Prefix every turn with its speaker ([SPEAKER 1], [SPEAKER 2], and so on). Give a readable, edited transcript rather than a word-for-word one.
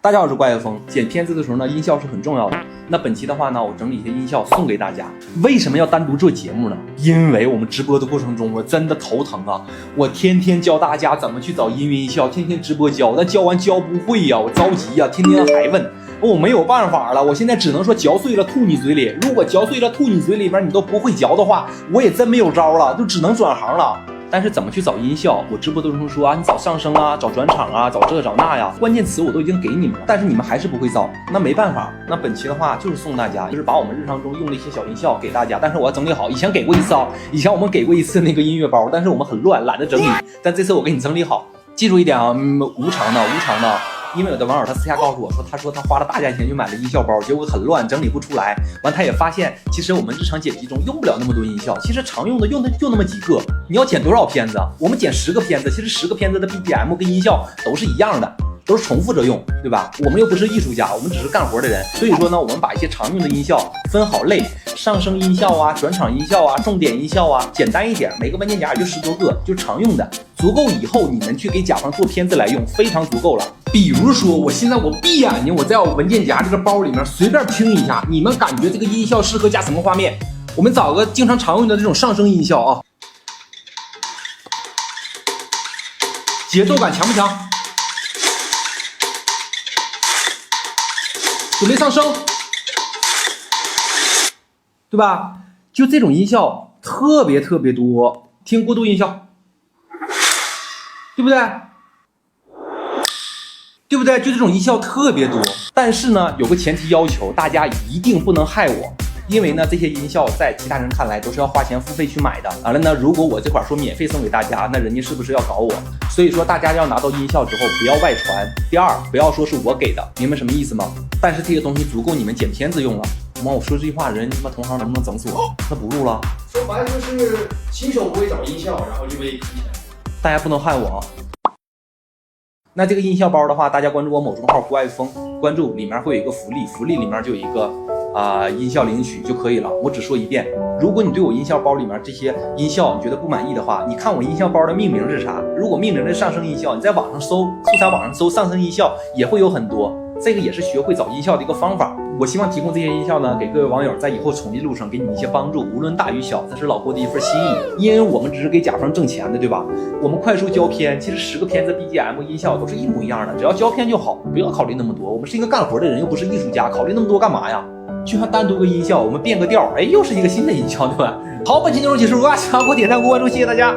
[SPEAKER 1] 大家好，我是怪乐风。剪片子的时候呢，音效是很重要的。那本期的话呢，我整理一些音效送给大家。为什么要单独做节目呢？因为我们直播的过程中，我真的头疼啊！我天天教大家怎么去找音乐音效，天天直播教，但教完教不会呀，我着急呀，天天还问。我没有办法了，我现在只能说嚼碎了吐你嘴里。如果嚼碎了吐你嘴里边你都不会嚼的话，我也真没有招了，就只能转行了。但是怎么去找音效？我直播的时候说啊，你找上升啊，找转场啊，找这找那呀，关键词我都已经给你们了，但是你们还是不会找，那没办法。那本期的话就是送大家，就是把我们日常中用的一些小音效给大家，但是我要整理好。以前给过一次啊，以前我们给过一次那个音乐包，但是我们很乱，懒得整理。但这次我给你整理好，记住一点啊，无偿的。因为有的网友他私下告诉我说，他花了大价钱去买了音效包，结果很乱，整理不出来。完他也发现，其实我们日常剪辑中用不了那么多音效，其实常用的就那么几个。你要剪多少片子？我们剪10个片子，其实10个片子的 BPM 跟音效都是一样的，都是重复着用，对吧？我们又不是艺术家，我们只是干活的人。所以说呢，我们把一些常用的音效分好类，上升音效啊，转场音效啊，重点音效啊，简单一点，每个文件夹也就10多个，就常用的，足够以后你们去给甲方做片子来用，非常足够了。比如说，我现在我闭眼睛，我在我文件夹这个包里面随便听一下，你们感觉这个音效适合加什么画面？我们找个经常常用的这种上升音效啊，节奏感强不强？准备上升，对吧？就这种音效特别多，听过渡音效，对不对？对不对？就这种音效特别多，但是呢，有个前提要求，大家一定不能害我，因为呢，这些音效在其他人看来都是要花钱付费去买的。完了呢，如果我这块说免费送给大家，那人家是不是要搞我？所以说，大家要拿到音效之后不要外传。第二，不要说是我给的，明白什么意思吗？但是这个东西足够你们剪片子用了。妈，我说这句话，人他妈同行能不能整死我？那不录了。
[SPEAKER 2] 说白了就是新手不会找音效，然后就被坑钱。
[SPEAKER 1] 大家不能害我啊！那这个音效包的话，大家关注我某账号郭爱峰，关注里面会有一个福利，福利里面就有一个音效领取就可以了。我只说一遍，如果你对我音效包里面这些音效你觉得不满意的话，你看我音效包的命名是啥？如果命名是上升音效，你在网上搜素材网上搜上升音效也会有很多，这个也是学会找音效的一个方法。我希望提供这些音效呢，给各位网友在以后从艺路上给你一些帮助，无论大与小，这是老郭的一份心意。因为我们只是给甲方挣钱的，对吧？我们快速交片，其实10个片子 BGM 音效都是一模一样的，只要交片就好，不要考虑那么多。我们是一个干活的人，又不是艺术家，考虑那么多干嘛呀？就像单独个音效，我们变个调，哎，又是一个新的音效，对吧？好，本期内容结束，喜欢给我点赞、关注，谢谢大家。